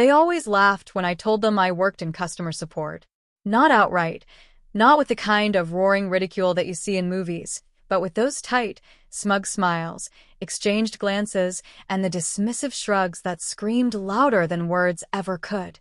They always laughed when I told them I worked in customer support. Not outright, not with the kind of roaring ridicule that you see in movies, but with those tight, smug smiles, exchanged glances, and the dismissive shrugs that screamed louder than words ever could.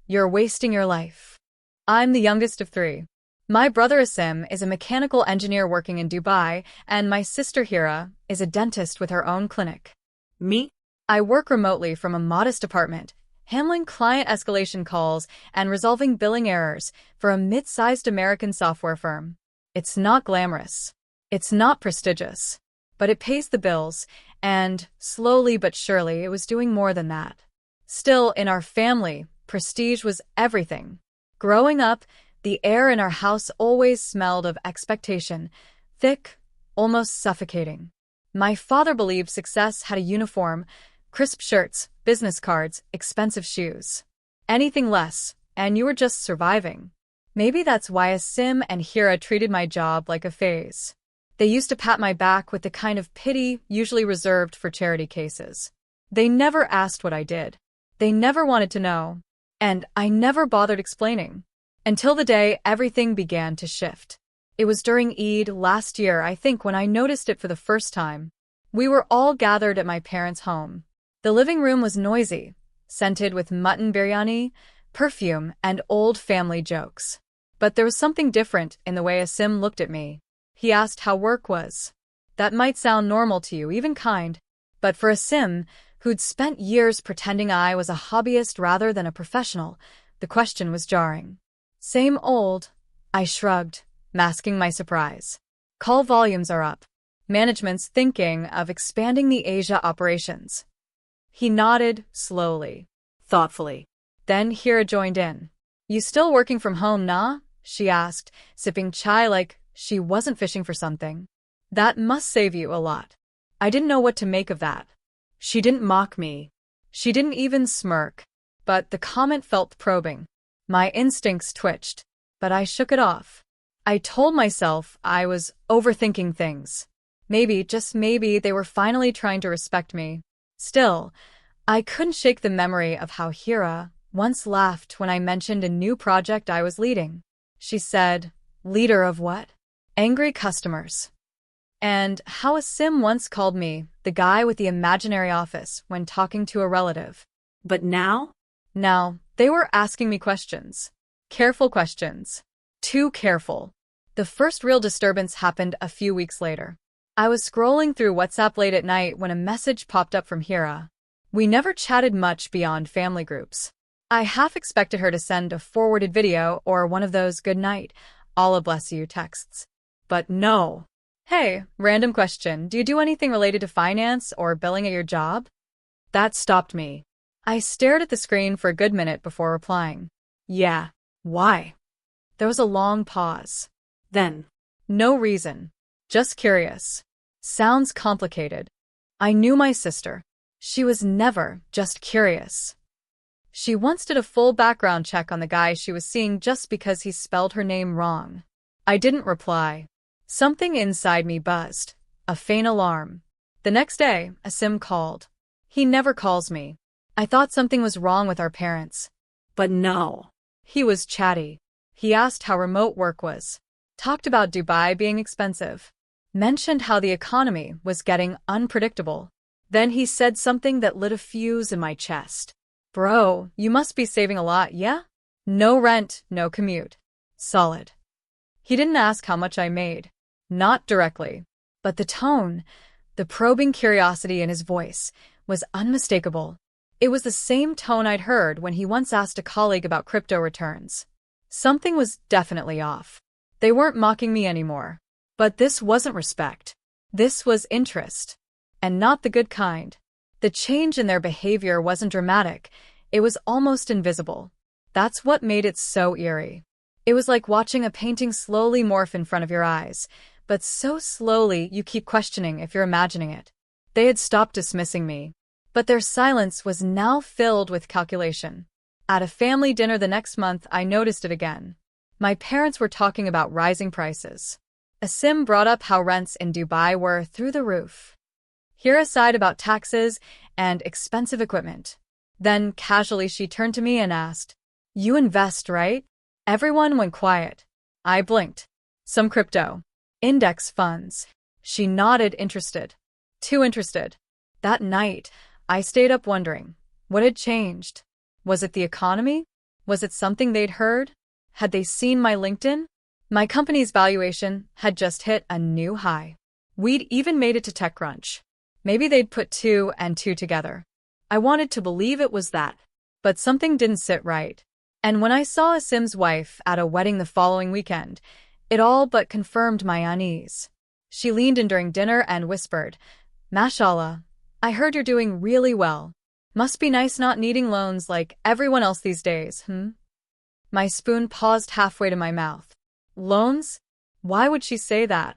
You're wasting your life. I'm the youngest of three. My brother Asim is a mechanical engineer working in Dubai, and my sister Hira is a dentist with her own clinic. Me? I work remotely from a modest apartment, handling client escalation calls and resolving billing errors for a mid-sized American software firm. It's not glamorous. It's not prestigious. But it pays the bills, and slowly but surely it was doing more than that. Still, in our family, prestige was everything. Growing up, the air in our house always smelled of expectation, thick, almost suffocating. My father believed success had a uniform, crisp shirts, business cards, expensive shoes. Anything less, and you were just surviving. Maybe that's why Asim and Hira treated my job like a phase. They used to pat my back with the kind of pity usually reserved for charity cases. They never asked what I did. They never wanted to know. And I never bothered explaining. Until the day everything began to shift. It was during Eid last year, I think, when I noticed it for the first time. We were all gathered at my parents' home. The living room was noisy, scented with mutton biryani, perfume, and old family jokes. But there was something different in the way Asim looked at me. He asked how work was. That might sound normal to you, even kind. But for Asim, who'd spent years pretending I was a hobbyist rather than a professional, the question was jarring. Same old, I shrugged, masking my surprise. Call volumes are up. Management's thinking of expanding the Asia operations. He nodded, slowly, thoughtfully. Then Hira joined in. You still working from home, nah? She asked, sipping chai like she wasn't fishing for something. That must save you a lot. I didn't know what to make of that. She didn't mock me. She didn't even smirk. But the comment felt probing. My instincts twitched, but I shook it off. I told myself I was overthinking things. Maybe, just maybe, they were finally trying to respect me. Still, I couldn't shake the memory of how Hira once laughed when I mentioned a new project I was leading. She said, "Leader of what?" Angry customers. And how Asim once called me the guy with the imaginary office when talking to a relative. But now? Now, they were asking me questions. Careful questions. Too careful. The first real disturbance happened a few weeks later. I was scrolling through WhatsApp late at night when a message popped up from Hira. We never chatted much beyond family groups. I half expected her to send a forwarded video or one of those good night, Allah bless you texts. But no. Hey, random question, do you do anything related to finance or billing at your job? That stopped me. I stared at the screen for a good minute before replying. Yeah. Why? There was a long pause. Then, no reason. Just curious. Sounds complicated. I knew my sister. She was never just curious. She once did a full background check on the guy she was seeing just because he spelled her name wrong. I didn't reply. Something inside me buzzed. A faint alarm. The next day, Asim called. He never calls me. I thought something was wrong with our parents. But no. He was chatty. He asked how remote work was. Talked about Dubai being expensive. Mentioned how the economy was getting unpredictable. Then he said something that lit a fuse in my chest. Bro, you must be saving a lot, yeah? No rent, no commute. Solid. He didn't ask how much I made. Not directly. But the tone, the probing curiosity in his voice, was unmistakable. It was the same tone I'd heard when he once asked a colleague about crypto returns. Something was definitely off. They weren't mocking me anymore. But this wasn't respect. This was interest. And not the good kind. The change in their behavior wasn't dramatic. It was almost invisible. That's what made it so eerie. It was like watching a painting slowly morph in front of your eyes, but so slowly you keep questioning if you're imagining it. They had stopped dismissing me. But their silence was now filled with calculation. At a family dinner the next month, I noticed it again. My parents were talking about rising prices. Asim brought up how rents in Dubai were through the roof. Hira sighed about taxes and expensive equipment. Then, casually, she turned to me and asked, "You invest, right?" Everyone went quiet. I blinked. "Some crypto. Index funds." She nodded, interested. Too interested. That night, I stayed up wondering, what had changed? Was it the economy? Was it something they'd heard? Had they seen my LinkedIn? My company's valuation had just hit a new high. We'd even made it to TechCrunch. Maybe they'd put two and two together. I wanted to believe it was that, but something didn't sit right. And when I saw Asim's wife at a wedding the following weekend, it all but confirmed my unease. She leaned in during dinner and whispered, "Mashallah, I heard you're doing really well. Must be nice not needing loans like everyone else these days, hmm?" My spoon paused halfway to my mouth. Loans? Why would she say that?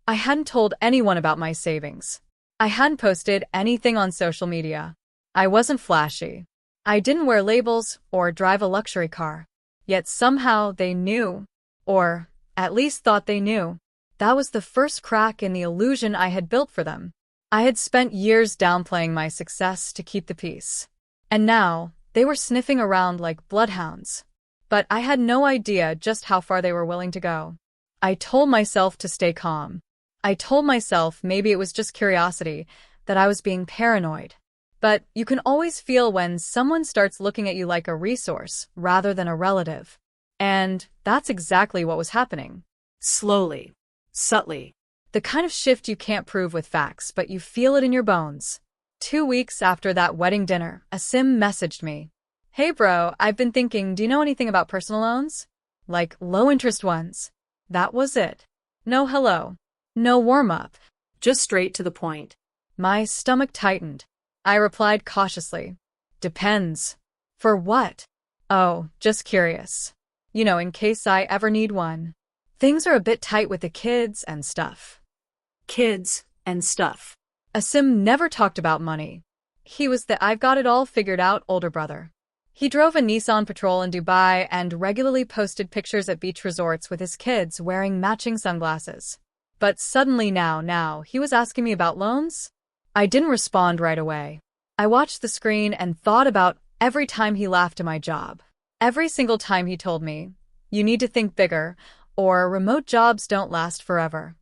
I hadn't told anyone about my savings. I hadn't posted anything on social media. I wasn't flashy. I didn't wear labels or drive a luxury car. Yet somehow they knew. Or, at least thought they knew. That was the first crack in the illusion I had built for them. I had spent years downplaying my success to keep the peace. And now, they were sniffing around like bloodhounds. But I had no idea just how far they were willing to go. I told myself to stay calm. I told myself maybe it was just curiosity, that I was being paranoid. But you can always feel when someone starts looking at you like a resource rather than a relative. And that's exactly what was happening. Slowly. Subtly. The kind of shift you can't prove with facts, but you feel it in your bones. 2 weeks after that wedding dinner, Asim messaged me. "Hey bro, I've been thinking, do you know anything about personal loans? Like low-interest ones?" That was it. No hello. No warm-up. Just straight to the point. My stomach tightened. I replied cautiously. "Depends." "For what?" "Oh, just curious. You know, in case I ever need one. Things are a bit tight with the kids and stuff." Kids and stuff. Asim never talked about money. He was the "I've got it all figured out" older brother. He drove a Nissan Patrol in Dubai and regularly posted pictures at beach resorts with his kids wearing matching sunglasses. But suddenly now, he was asking me about loans? I didn't respond right away. I watched the screen and thought about every time he laughed at my job. Every single time he told me, "You need to think bigger," or "remote jobs don't last forever."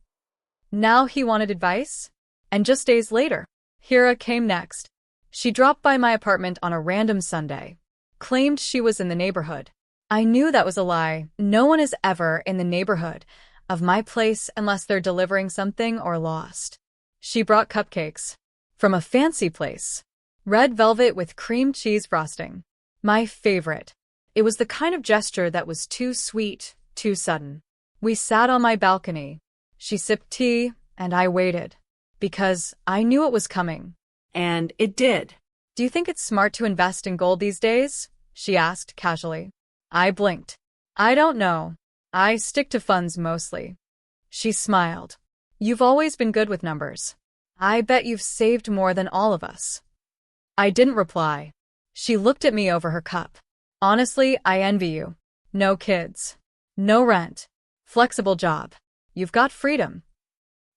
Now he wanted advice? And just days later, Hira came next. She dropped by my apartment on a random Sunday. Claimed she was in the neighborhood. I knew that was a lie. No one is ever in the neighborhood of my place unless they're delivering something or lost. She brought cupcakes. From a fancy place. Red velvet with cream cheese frosting. My favorite. It was the kind of gesture that was too sweet, too sudden. We sat on my balcony. She sipped tea, and I waited. Because I knew it was coming. And it did. "Do you think it's smart to invest in gold these days?" she asked casually. I blinked. "I don't know. I stick to funds mostly." She smiled. "You've always been good with numbers. I bet you've saved more than all of us." I didn't reply. She looked at me over her cup. "Honestly, I envy you. No kids. No rent. Flexible job. You've got freedom."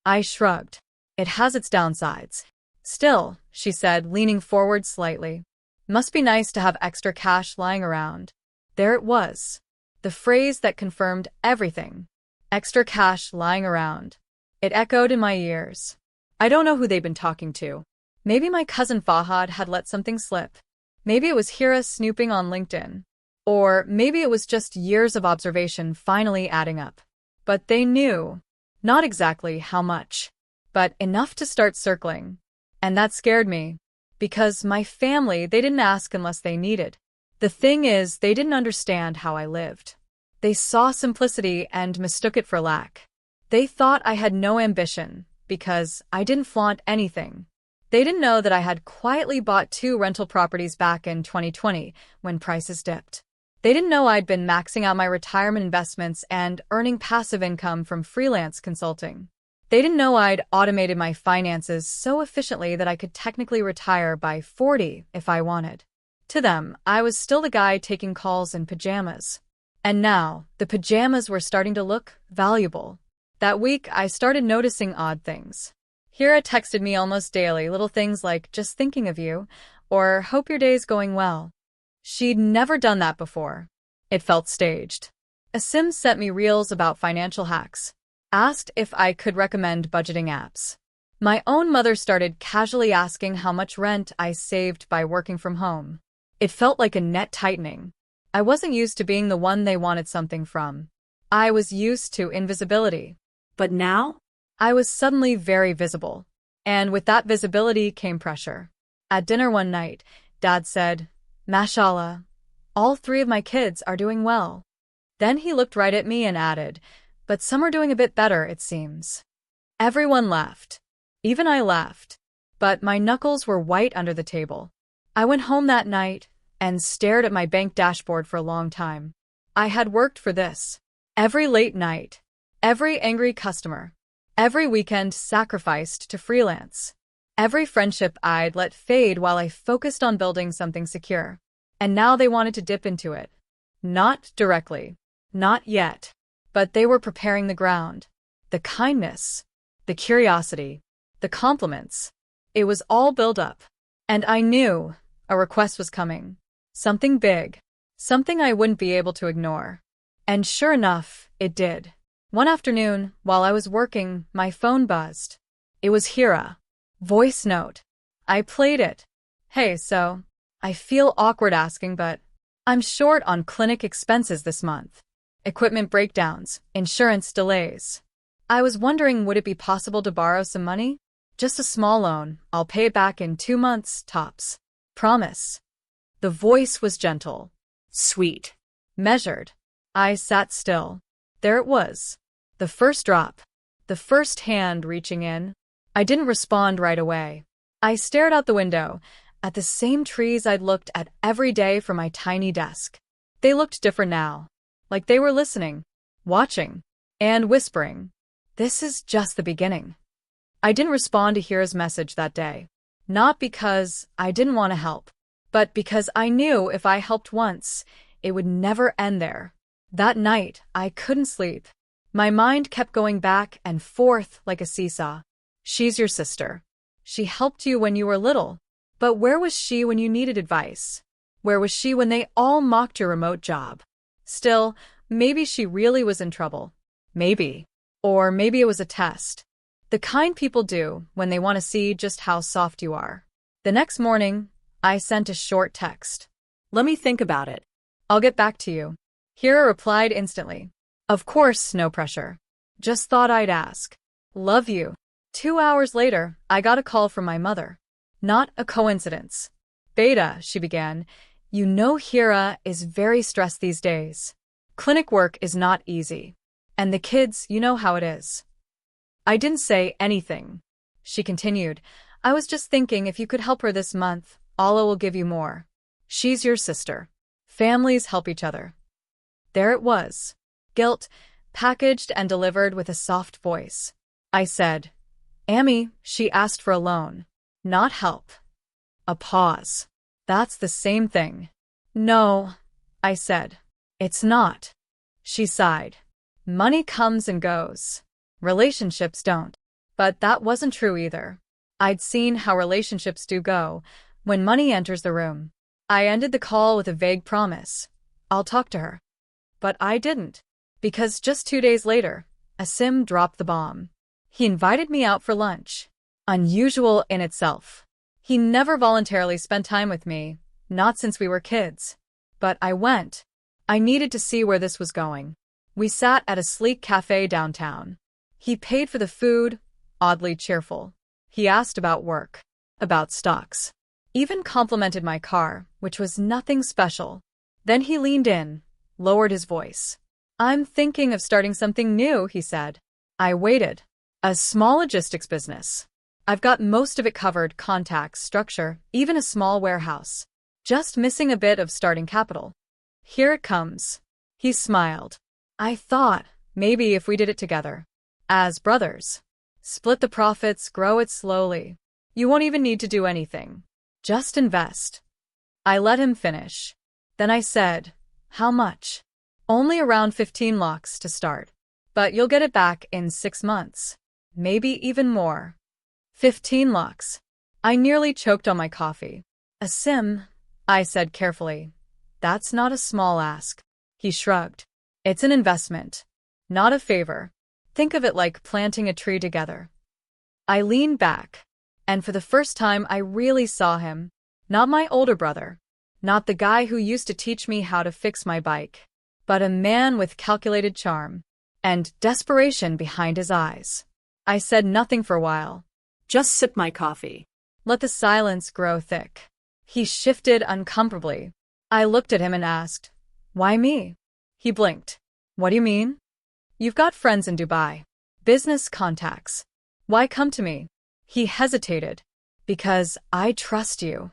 I shrugged. "It has its downsides." "Still," she said, leaning forward slightly. "Must be nice to have extra cash lying around." There it was. The phrase that confirmed everything. Extra cash lying around. It echoed in my ears. I don't know who they'd been talking to. Maybe my cousin Fahad had let something slip. Maybe it was Hira snooping on LinkedIn. Or maybe it was just years of observation finally adding up. But they knew. Not exactly how much. But enough to start circling. And that scared me. Because my family, they didn't ask unless they needed. The thing is, they didn't understand how I lived. They saw simplicity and mistook it for lack. They thought I had no ambition, because I didn't flaunt anything. They didn't know that I had quietly bought 2 rental properties back in 2020 when prices dipped. They didn't know I'd been maxing out my retirement investments and earning passive income from freelance consulting. They didn't know I'd automated my finances so efficiently that I could technically retire by 40 if I wanted. To them, I was still the guy taking calls in pajamas. And now, the pajamas were starting to look valuable. That week, I started noticing odd things. Hira texted me almost daily, little things like "just thinking of you," or hope your day's going well. She'd never done that before. It felt staged. Asim sent me reels about financial hacks, asked if I could recommend budgeting apps. My own mother started casually asking how much rent I saved by working from home. It felt like a net tightening. I wasn't used to being the one they wanted something from. I was used to invisibility. But now, I was suddenly very visible. And with that visibility came pressure. At dinner one night, Dad said, "Mashallah, all 3 of my kids are doing well." Then he looked right at me and added, "But some are doing a bit better, it seems." Everyone laughed. Even I laughed. But my knuckles were white under the table. I went home that night and stared at my bank dashboard for a long time. I had worked for this. Every late night, every angry customer, every weekend sacrificed to freelance, every friendship I'd let fade while I focused on building something secure. And now they wanted to dip into it. Not directly. Not yet. But they were preparing the ground. The kindness, the curiosity, the compliments. It was all built up. And I knew a request was coming. Something big. Something I wouldn't be able to ignore. And sure enough, it did. One afternoon, while I was working, my phone buzzed. It was Hira. Voice note. I played it. "Hey, so, I feel awkward asking, but I'm short on clinic expenses this month. Equipment breakdowns, insurance delays. I was wondering, would it be possible to borrow some money? Just a small loan. I'll pay it back in 2 months, tops. Promise." The voice was gentle. Sweet. Measured. I sat still. There it was. The first drop. The first hand reaching in. I didn't respond right away. I stared out the window, at the same trees I'd looked at every day from my tiny desk. They looked different now. Like they were listening, watching, and whispering. This is just the beginning. I didn't respond to Hira's message that day. Not because I didn't want to help, but because I knew if I helped once, it would never end there. That night, I couldn't sleep. My mind kept going back and forth like a seesaw. She's your sister. She helped you when you were little. But where was she when you needed advice? Where was she when they all mocked your remote job? Still, maybe she really was in trouble. Maybe. Or maybe it was a test. The kind people do when they want to see just how soft you are. The next morning, I sent a short text. "Let me think about it. I'll get back to you." Hira replied instantly. Of course, no pressure. Just thought I'd ask. Love you. 2 hours later, I got a call from my mother. Not a coincidence. "Beta," she began, "you know Hira is very stressed these days. Clinic work is not easy. And the kids, you know how it is." I didn't say anything. She continued, "I was just thinking if you could help her this month, Allah will give you more. She's your sister. Families help each other." There it was. Guilt, packaged and delivered with a soft voice. I said, "Amy," she asked for a loan. Not help. A pause. "That's the same thing." "No," I said. "It's not." She sighed. "Money comes and goes. Relationships don't." But that wasn't true either. I'd seen how relationships do go when money enters the room. I ended the call with a vague promise. I'll talk to her. But I didn't. Because just 2 days later, Asim dropped the bomb. He invited me out for lunch. Unusual in itself. He never voluntarily spent time with me, not since we were kids. But I went. I needed to see where this was going. We sat at a sleek cafe downtown. He paid for the food, oddly cheerful. He asked about work, about stocks. Even complimented my car, which was nothing special. Then he leaned in, lowered his voice. "I'm thinking of starting something new," he said. I waited. "A small logistics business. I've got most of it covered, contacts, structure, even a small warehouse. Just missing a bit of starting capital. Here it comes." He smiled. "I thought, maybe if we did it together. As brothers. Split the profits, grow it slowly. You won't even need to do anything. Just invest." I let him finish. Then I said, "How much?" "Only around 15 lakhs to start. But you'll get it back in 6 months. Maybe even more." 15 lakhs. I nearly choked on my coffee. A sim, I said carefully. That's not a small ask. He shrugged. It's an investment, not a favor. Think of it like planting a tree together. I leaned back, and for the first time I really saw him. Not my older brother, not the guy who used to teach me how to fix my bike, but a man with calculated charm and desperation behind his eyes. I said nothing for a while. Just sip my coffee. Let the silence grow thick. He shifted uncomfortably. I looked at him and asked, "Why me?" He blinked. "What do you mean?" "You've got friends in Dubai. Business contacts. Why come to me?" He hesitated. "Because I trust you."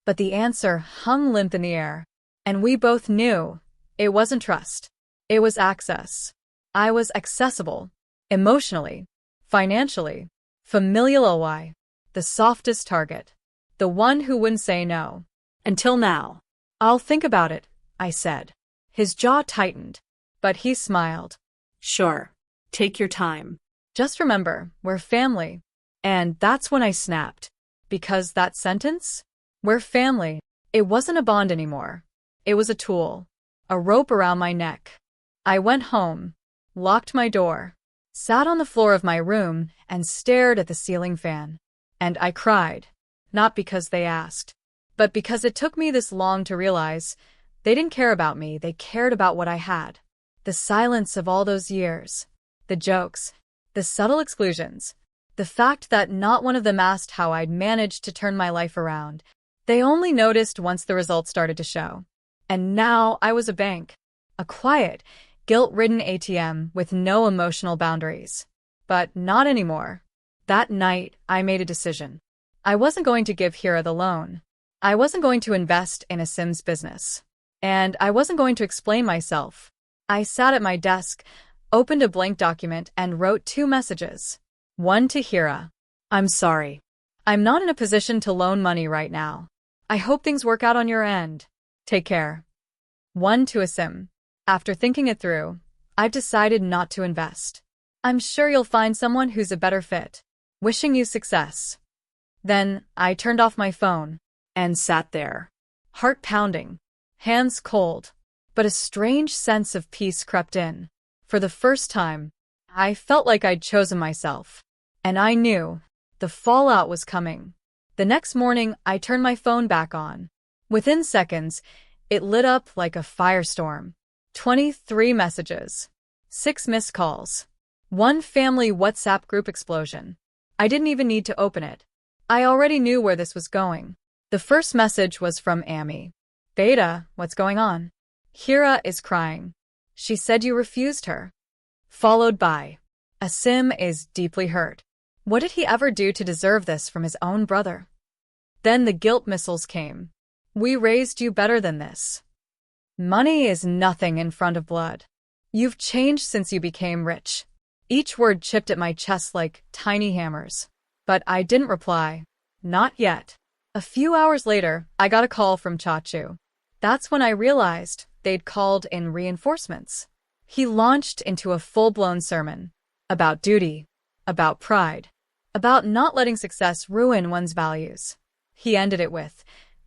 But the answer hung limp in the air, and we both knew it wasn't trust. It was access. I was accessible, emotionally, financially, familially, the softest target, the one who wouldn't say no. Until now. "I'll think about it," I said. His jaw tightened, but he smiled. Sure. Take your time. "Just remember, we're family." And that's when I snapped. Because that sentence? We're family. It wasn't a bond anymore. It was a tool. A rope around my neck. I went home, locked my door, sat on the floor of my room, and stared at the ceiling fan. And I cried. Not because they asked, but because it took me this long to realize they didn't care about me, they cared about what I had. The silence of all those years. The jokes. The subtle exclusions. The fact that not one of them asked how I'd managed to turn my life around. They only noticed once the results started to show. And now I was a bank. A quiet, guilt-ridden ATM with no emotional boundaries. But not anymore. That night, I made a decision. I wasn't going to give Hira the loan. I wasn't going to invest in a Sims business. And I wasn't going to explain myself. I sat at my desk, opened a blank document, and wrote 2 messages. One to Hira. "I'm sorry. I'm not in a position to loan money right now. I hope things work out on your end. Take care." One to a Sim. "After thinking it through, I've decided not to invest. I'm sure you'll find someone who's a better fit. Wishing you success." Then I turned off my phone and sat there, heart pounding, hands cold, but a strange sense of peace crept in. For the first time, I felt like I'd chosen myself. And I knew the fallout was coming. The next morning, I turned my phone back on. Within seconds, it lit up like a firestorm. 23 messages, 6 missed calls, 1 family WhatsApp group explosion. I didn't even need to open it. I already knew where this was going. The first message was from Amy. "Beta, what's going on? Hira is crying. She said you refused her." Followed by, "A Sim is deeply hurt. What did he ever do to deserve this from his own brother?" Then the guilt missiles came. "We raised you better than this. Money is nothing in front of blood. You've changed since you became rich." Each word chipped at my chest like tiny hammers. But I didn't reply. Not yet. A few hours later, I got a call from Chachu. That's when I realized they'd called in reinforcements. He launched into a full-blown sermon. About duty. About pride. About not letting success ruin one's values. He ended it with,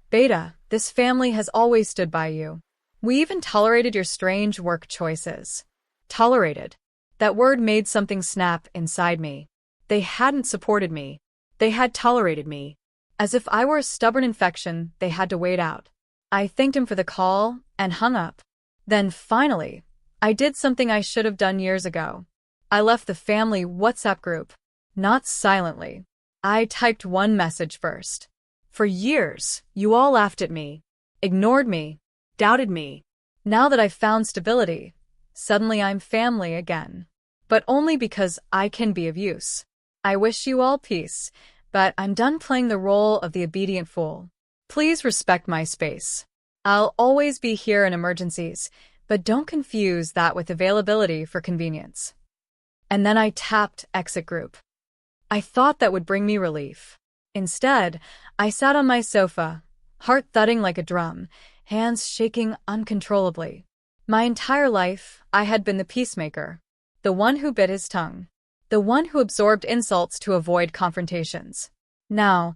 "Beta, this family has always stood by you. We even tolerated your strange work choices." Tolerated. That word made something snap inside me. They hadn't supported me. They had tolerated me. As if I were a stubborn infection they had to wait out. I thanked him for the call and hung up. Then finally, I did something I should have done years ago. I left the family WhatsApp group. Not silently. I typed 1 message first. "For years, you all laughed at me, ignored me, doubted me. Now that I've found stability, suddenly I'm family again. But only because I can be of use. I wish you all peace, but I'm done playing the role of the obedient fool. Please respect my space. I'll always be here in emergencies, but don't confuse that with availability for convenience." And then I tapped exit group. I thought that would bring me relief. Instead, I sat on my sofa, heart thudding like a drum, hands shaking uncontrollably. My entire life, I had been the peacemaker, the one who bit his tongue, the one who absorbed insults to avoid confrontations. Now,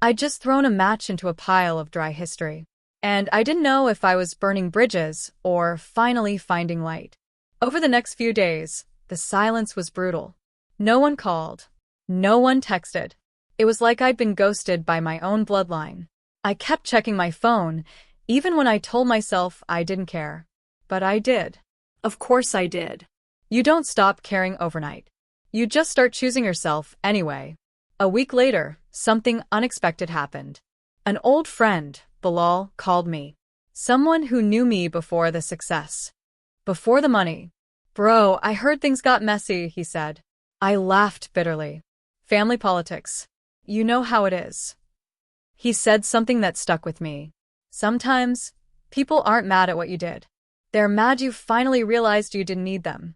I'd just thrown a match into a pile of dry history. And I didn't know if I was burning bridges or finally finding light. Over the next few days, the silence was brutal. No one called. No one texted. It was like I'd been ghosted by my own bloodline. I kept checking my phone, even when I told myself I didn't care. But I did. Of course I did. You don't stop caring overnight. You just start choosing yourself anyway. A week later, something unexpected happened. An old friend, Bilal, called me. Someone who knew me before the success. Before the money. Bro, I heard things got messy, he said. I laughed bitterly. Family politics. You know how it is. He said something that stuck with me. Sometimes, people aren't mad at what you did. They're mad you finally realized you didn't need them.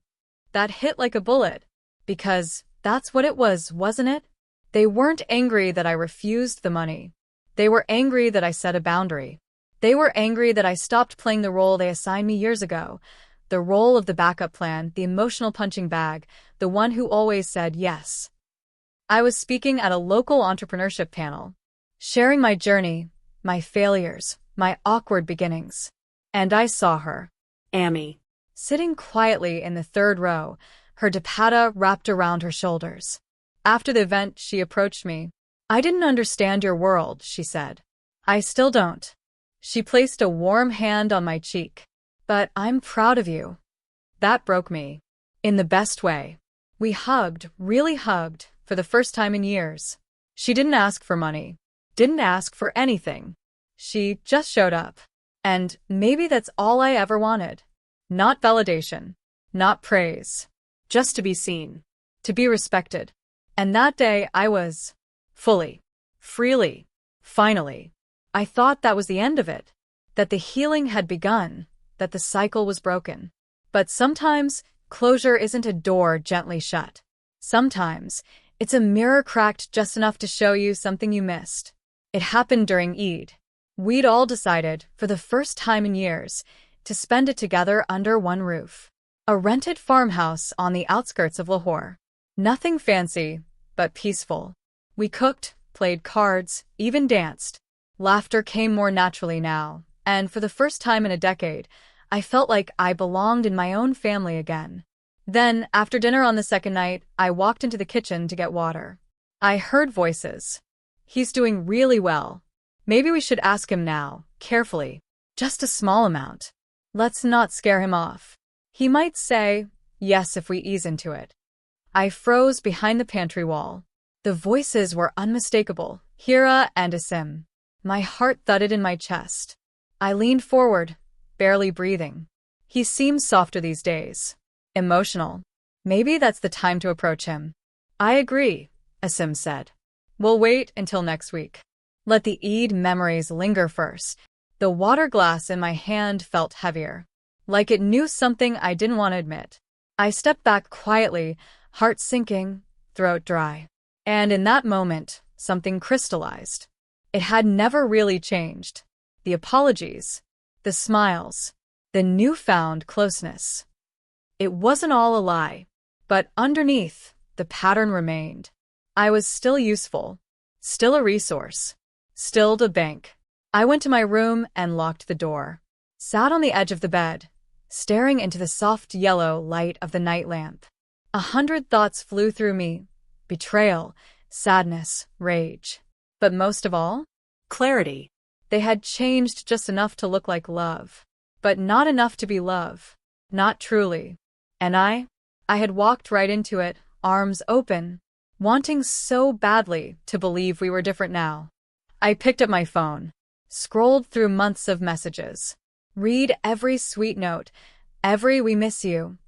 That hit like a bullet. Because that's what it was, wasn't it? They weren't angry that I refused the money. They were angry that I set a boundary. They were angry that I stopped playing the role they assigned me years ago. The role of the backup plan, the emotional punching bag, the one who always said yes. I was speaking at a local entrepreneurship panel, sharing my journey, my failures, my awkward beginnings. And I saw her. Amy. Sitting quietly in the third row, her dupatta wrapped around her shoulders. After the event, she approached me. I didn't understand your world, she said. I still don't. She placed a warm hand on my cheek. But I'm proud of you. That broke me. In the best way. We hugged, really hugged, for the first time in years. She didn't ask for money. Didn't ask for anything. She just showed up. And maybe that's all I ever wanted. Not validation. Not praise. Just to be seen. To be respected. And that day I was fully, freely, finally. I thought that was the end of it. That the healing had begun. That the cycle was broken. But sometimes, closure isn't a door gently shut. Sometimes, it's a mirror cracked just enough to show you something you missed. It happened during Eid. We'd all decided, for the first time in years, to spend it together under one roof. A rented farmhouse on the outskirts of Lahore. Nothing fancy, but peaceful. We cooked, played cards, even danced. Laughter came more naturally now, and for the first time in a decade, I felt like I belonged in my own family again. Then, after dinner on the second night, I walked into the kitchen to get water. I heard voices. He's doing really well. Maybe we should ask him now, carefully. Just a small amount. Let's not scare him off. He might say, yes if we ease into it. I froze behind the pantry wall. The voices were unmistakable, Hira and Asim. My heart thudded in my chest. I leaned forward, barely breathing. He seems softer these days. Emotional. Maybe that's the time to approach him. I agree, Asim said. We'll wait until next week. Let the Eid memories linger first. The water glass in my hand felt heavier. Like it knew something I didn't want to admit. I stepped back quietly, heart sinking, throat dry. And in that moment, something crystallized. It had never really changed. The apologies. The smiles. The newfound closeness. It wasn't all a lie. But underneath, the pattern remained. I was still useful. Still a resource. Still a bank. I went to my room and locked the door. Sat on the edge of the bed, staring into the soft yellow light of the night lamp. 100 thoughts flew through me. Betrayal, sadness, rage. But most of all, clarity. They had changed just enough to look like love. But not enough to be love. Not truly. And I had walked right into it, arms open, wanting so badly to believe we were different now. I picked up my phone, scrolled through months of messages, read every sweet note, every "we miss you,"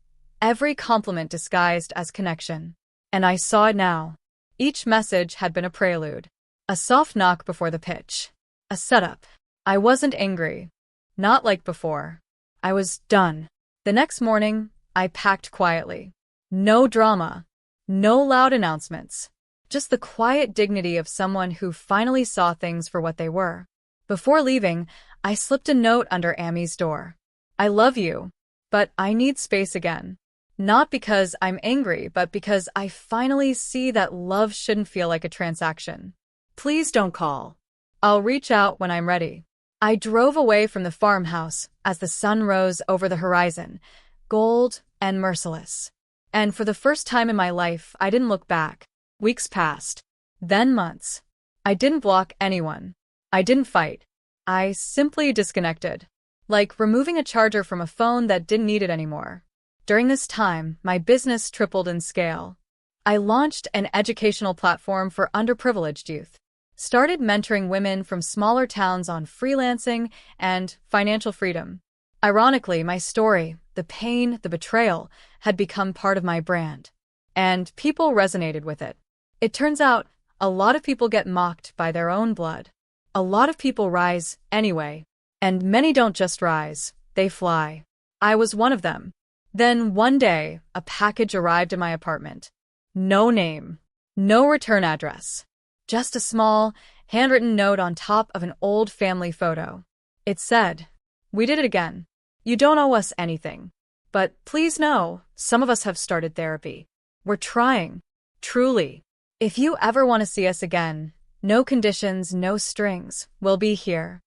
every compliment disguised as connection. And I saw it now. Each message had been a prelude, a soft knock before the pitch, a setup. I wasn't angry. Not like before. I was done. The next morning, I packed quietly. No drama. No loud announcements. Just the quiet dignity of someone who finally saw things for what they were. Before leaving, I slipped a note under Amy's door. I love you, but I need space again. Not because I'm angry, but because I finally see that love shouldn't feel like a transaction. Please don't call. I'll reach out when I'm ready. I drove away from the farmhouse as the sun rose over the horizon, gold and merciless. And for the first time in my life, I didn't look back. Weeks passed. Then months. I didn't block anyone. I didn't fight. I simply disconnected. Like removing a charger from a phone that didn't need it anymore. During this time, my business tripled in scale. I launched an educational platform for underprivileged youth. Started mentoring women from smaller towns on freelancing and financial freedom. Ironically, my story, the pain, the betrayal, had become part of my brand. And people resonated with it. It turns out, a lot of people get mocked by their own blood. A lot of people rise anyway. And many don't just rise, they fly. I was one of them. Then one day, a package arrived in my apartment. No name. No return address. Just a small, handwritten note on top of an old family photo. It said, "We did it again. You don't owe us anything. But please know, some of us have started therapy. We're trying. Truly. If you ever want to see us again, no conditions, no strings, we'll be here."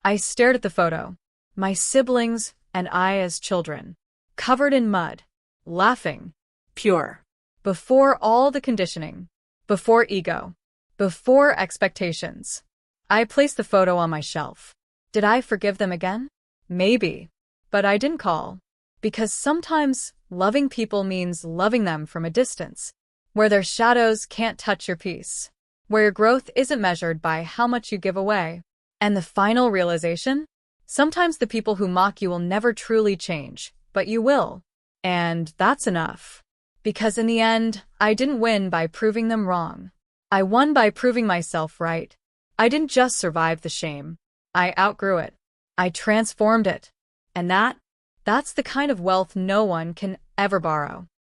I stared at the photo. My siblings and I as children. Covered in mud. Laughing. Pure. Before all the conditioning. Before ego. Before expectations. I placed the photo on my shelf. Did I forgive them again? Maybe. But I didn't call. Because sometimes loving people means loving them from a distance, where their shadows can't touch your peace, where your growth isn't measured by how much you give away. And the final realization? Sometimes the people who mock you will never truly change, but you will. And that's enough. Because in the end, I didn't win by proving them wrong. I won by proving myself right. I didn't just survive the shame. I outgrew it. I transformed it. And that's the kind of wealth no one can ever borrow.